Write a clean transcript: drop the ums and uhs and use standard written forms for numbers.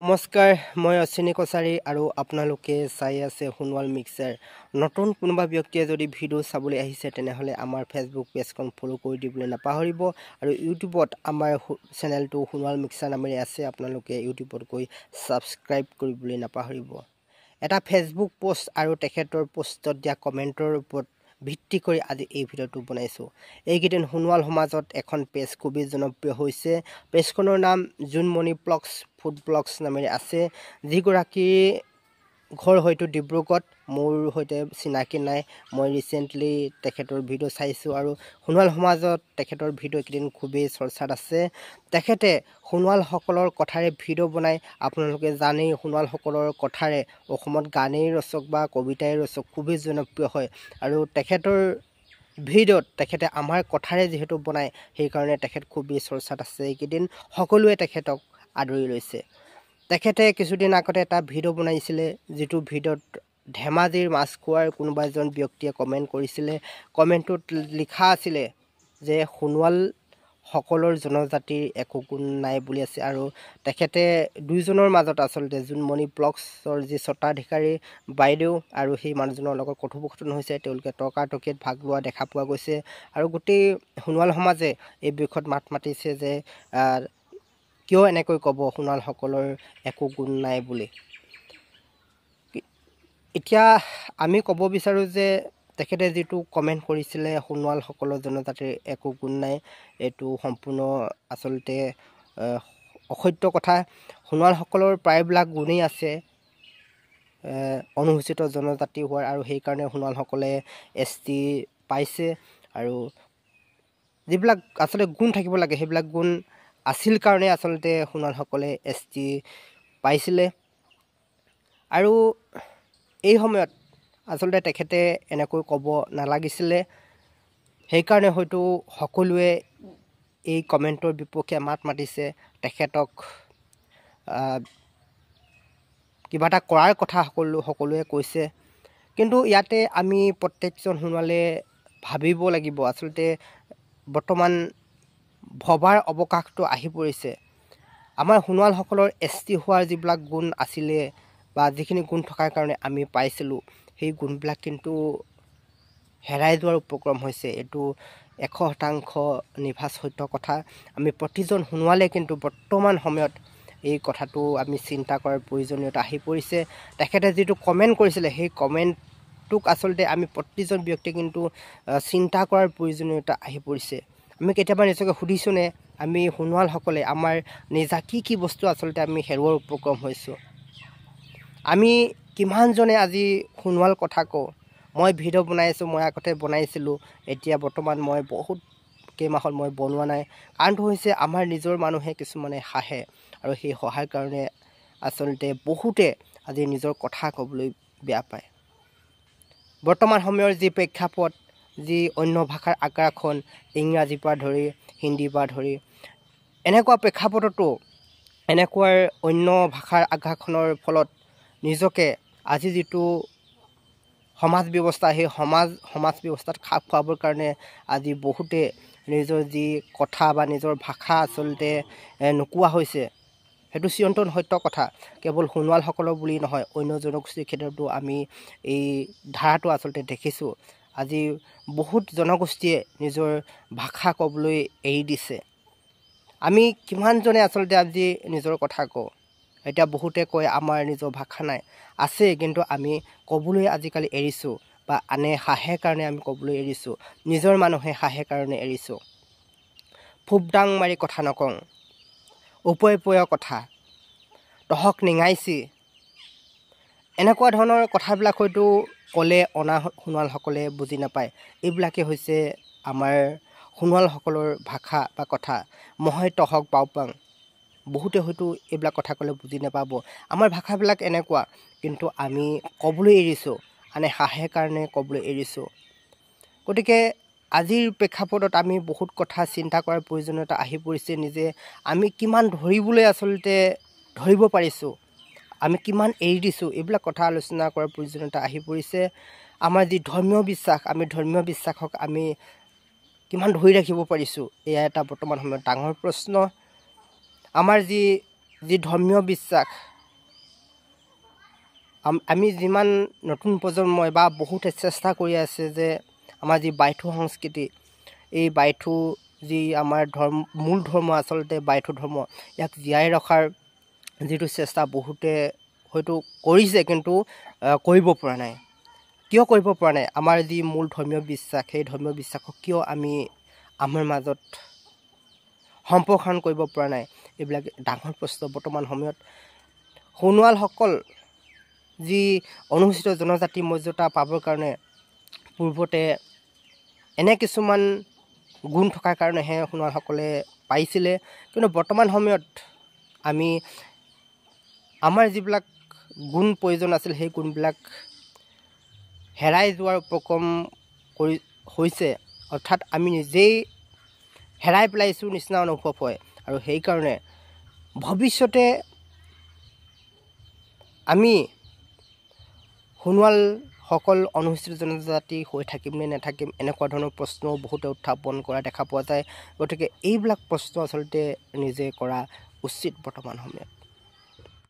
নমস্কাৰ মই অশ্বিনী কছাৰী আৰু আপোনালোকে চাই আছে সোণোৱাল মিক্সাৰ নতুন কোনোবা ব্যক্তিয়ে যদি ভিডিও চাবলৈ আহিছে তেনেহলে আমাৰ ফেসবুক পেজখন ফলো কৰি দিবলৈ নাপাহৰিব আৰু ইউটিউবত আমাৰ চেনেলটো সোণোৱাল মিক্সাৰ নামেৰে আছে আপোনালোকে ইউটিউবত গৈ সাবস্ক্ৰাইব কৰিবলৈ নাপাহৰিব এটা ফেসবুক পোষ্ট আৰু তেখেতৰ পোষ্টত দিয়া কমেন্টৰ ওপৰত ভিত্তি কৰি আজি এই ভিডিওটো বনাইছো এইকেইদিন সোণোৱাল সমাজত এখন পেজ খুবই জনপ্ৰিয় হৈছে পেজখনৰ নাম জুনমণি ব্লগছ ফুড ব্লগছ নামেৰে আছে যিগৰাকী ঘৰ হয়তো ডিব্ৰুগড়ত মোৰ হৈতে চিনাকি নাই মই ৰিসেন্টলি তেখেতৰ ভিডিও চাইছো আৰু সোণোৱাল সমাজত তেখেতৰ ভিডিও একদিন খুবেই চৰ্চাত আছে তেখেতে সোণোৱাল সকলৰ কথাৰে ভিডিও বনাই আপোনালোকে জানেই সোণোৱাল সকলৰ কথাৰে অসমত গানেই ৰচক বা কবিতাই ৰচক খুবেই জনপ্ৰিয় হয় আৰু তেখেতৰ ভিডিওত তেখেতে আমাৰ কথাৰে যেহেতু বনাই সেই কাৰণে তেখেত খুবেই চৰ্চাত আছে এইকেইদিন সকলোৱে তেখেতক আদৰি লৈছে তেখেতে কিছুদিন আগতে এটা ভিডিও বনাইছিলে যেটো ভিডিওত ধেমাজিৰ মাছ খোৱাৰ কোনোবা এজন ব্যক্তিয়ে কমেন্ট কৰিছিলে কমেন্টত লিখা আছিল যে সোণোৱাল সকলৰ জনজাতিৰ একো গুণ নাই বুলি আছে আৰু তেখেতে দুইজনৰ মাজত আসলতে জুনমণি ব্লগছৰ যি স্বত্বাধিকাৰী বাইদেউ আৰু সেই মানুহজনৰ লগত কথোপকথন হৈছে তেওঁলোকে তৰ্কাতৰ্কিত ভাগ লোৱা দেখা পোৱা গৈছে আৰু গোটেই সোণোৱাল সমাজে এই বিষয়ত মাত মাতিছে যে কিয় এনেকৈ কব সোণোৱাল সকলৰ একো গুণ নাই বুলি এতিয়া আমি কব বিচাৰো যে তেখেতে যেটো কমেন্ট কৰিছিলে সোণোৱাল সকলৰ জনজাতিৰ একো গুণ নাই এটো সম্পূৰ্ণ আসলতে অসত্য কথা সোণোৱাল সকলৰ প্ৰায়বিলাক গুণেই আছে অনুসূচিত জনজাতি হোৱাৰ আৰু সেই কাৰণে সোণোৱাল সকলে এসটি পাইছে আৰু যিবিলাক আসলে গুণ থাকিব লাগে সেইবিলাক গুণ আছিল কাৰণে আসলতে সোণোৱাল সকলে এসটি পাইছিলে আৰু এই সময়ত আসলতে তেখেতে এনেকৈ কব নালাগিছিলে সেই কাৰণে হয়তো সকলোৱে এই কমেন্টৰ বিপক্ষে মাত মাতিছে তেখেতক কিবা এটা কৰাৰ কথা সকলোৱে কৈছে কিন্তু ইয়াতে আমি প্ৰত্যেকজন সোণোৱালে ভাবিব লাগিব আসলতে বৰ্তমান ভবাৰ অৱকাশটো আহি পৰিছে আমাৰ সোণোৱাল সকলৰ এসটি হোৱাৰ যিবিলাক গুণ আছিলে বা যিখিনি গুণ থকাৰ কাৰণে আমি পাইছিলো সেই গুণবিলাক কিন্তু হেৰাই যোৱাৰ উপক্ৰম হৈছে এটো 100% নিভাজ সত্য কথা আমি প্ৰতিজন সোণোৱালে কিন্তু বৰ্তমান সময়ত এই কথাটো আমি চিন্তা কৰাৰ প্ৰয়োজনীয়তা আহি পৰিছে তেখেতে যেটো কমেন্ট কৰিছিলে সেই কমেন্টটোক আসলতে আমি প্ৰতিজন ব্যক্তি কিন্তু চিন্তা কৰাৰ প্ৰয়োজনীয়তা আহি পৰিছে আমি কেতিয়াবা নিজকে সুধিছোনে আমি সোণোৱাল সকলে আমাৰ নিজা কি বস্তু আসলতে আমি হেৰুৱাৰ উপক্ৰম হৈছো আমি কিমান জনে আজি সোণোৱাল কথা কও মই ভিডিও বনাইছো মই আগতে বনাইছিলো এতিয়া বৰ্তমান মই বহুত কেমাহল মই বনোৱা নাই কাৰণটো হৈছে আমাৰ নিজৰ মানুহে কিছুমানে হাহে আৰু সেই সহায়ৰ কাৰণে আসলতে বহুতে আজি নিজৰ কথা কবলৈ বেয়া পায় বৰ্তমান সময়ৰ যি প্ৰেক্ষাপট যি অন্য ভাষাৰ আগ্ৰাসন ইংৰাজী পৰা ধৰি হিন্দী পৰা ধৰি এনেকুৱা প্ৰেক্ষাপটতো এনেকুৱা অন্য ভাষাৰ আগ্ৰাসনৰ ফলত নিজকে আজি যেটো সমাজ ব্যৱস্থা সেই সমাজ ব্যৱস্থাত খাপ খোৱাবৰ কাৰণে আজি বহুতে নিজৰ যি কথা বা নিজৰ ভাষা আসলতে নকুৱা হৈছে হেতু চিয়ন্তৰ সত্য কথা কেৱল সোণোৱাল সকলৰ বুলি নহয় অন্য জনগোষ্ঠীৰ ক্ষেত্ৰতো আমি এই ধাৰাটো আসলতে দেখিছো আজি বহুত জনগোষ্ঠীয়ে নিজৰ ভাষা কবলৈ এৰি দিছে আমি কিমান জনে আসলতে আজি নিজৰ কথা কও এটা বহুতে কয় আমাৰ নিজৰ ভাষা নাই আছে কিন্তু আমি কবলৈ আজিকালি এৰিছো বা আনে হাহে কাৰণে আমি কবলৈ এৰিছো নিজৰ মানুহে হাহে কাৰণে এৰিছো ফুবদাং মাৰি কথা নকং উপয়পয় কথা তহক নিঙাইছি এনেকুৱা ধৰণৰ কথাবিলাক হয়তো কলে অনা সোণোৱাল সকলে বুজি নাপায় এইবিলাকে হৈছে আমাৰ সোণোৱাল সকলৰ ভাষা বা কথা মহৈ তহক পাওপাং বহুতে হয়তো এইবিলাক কথা কলে বুজি নাপাব আমাৰ ভাষাবিলাক এনেকুৱা কিন্তু আমি কবলৈ এৰিছো আনে হাহে কাৰণে কবলৈ এৰিছো গতিকে আজিৰ প্ৰেক্ষাপটত আমি বহুত কথা চিন্তা কৰাৰ প্ৰয়োজনীয়তা আহি পৰিছে নিজে আমি কিমান ধৰিবলৈ আসলতে ধৰিব পাৰিছো আমি কিমান এৰি দিছো এইবিলাক কথা আলোচনা কৰাৰ প্ৰয়োজনীয়তা আহি পৰিছে আমাৰ যি ধৰ্মীয় বিশ্বাস আমি ধৰ্মীয় বিশ্বাসক আমি কিমান ধৰি ৰাখিব পাৰিছো এয়া এটা বৰ্তমান সময়ত ডাঙৰ প্ৰশ্ন আমাৰ যি ধৰ্মীয় বিশ্বাস আমি যিমান নতুন প্ৰজন্মই বা বহুতে চেষ্টা কৰি আছে যে আমাৰ যি বাইথু সংস্কৃতি, এই বাইথু যি আমাৰ মূল ধৰ্ম আচলতে বাইথু ধৰ্ম, ইয়াক জীয়াই ৰখাৰ যিটো চেষ্টা বহুতে হয়তো কৰিছে, কিন্তু কৰিব পৰা নাই। কিয় কৰিব পৰা নাই? আমাৰ যি মূল ধৰ্মীয় বিশ্বাস, সেই ধৰ্মীয় বিশ্বাসক কিয় আমি আমাৰ মাজত সম্প্ৰসাৰণ কৰিব পৰা নাই? এইবিলাক ডাঙৰ প্ৰশ্ন বৰ্তমান সময়ত। সোণোৱালসকল যি অনুসূচিত জনজাতি মৰ্যাদা পাবৰ কাৰণে পূৰ্বতে এনে কিছুমান গুণ থকাৰ কাৰণেহে সোণোৱালসকলে পাইছিলে, কিন্তু বৰ্তমান সময়ত আমি আমাৰ যিবিলাক গুণ প্ৰয়োজন আছিল, সেই গুণবিলাক হেৰাই যোৱাৰ উপক্ৰম হৈছে, অৰ্থাৎ আমি নিজেই হেৰাই পেলাইছোঁ নিচিনা অনুভৱ হয়। আৰু সেইকাৰণে ভৱিষ্যতে আমি সোণোৱালসকল অনুসূচিত জনজাতি হৈ থাকিম নে নাথাকিম, এনেকুৱা ধৰণৰ প্ৰশ্নও বহুতে উত্থাপন কৰা দেখা পোৱা যায়। গতিকে এইবিলাক প্ৰশ্ন আচলতে নিজে কৰা উচিত বৰ্তমান সময়ত।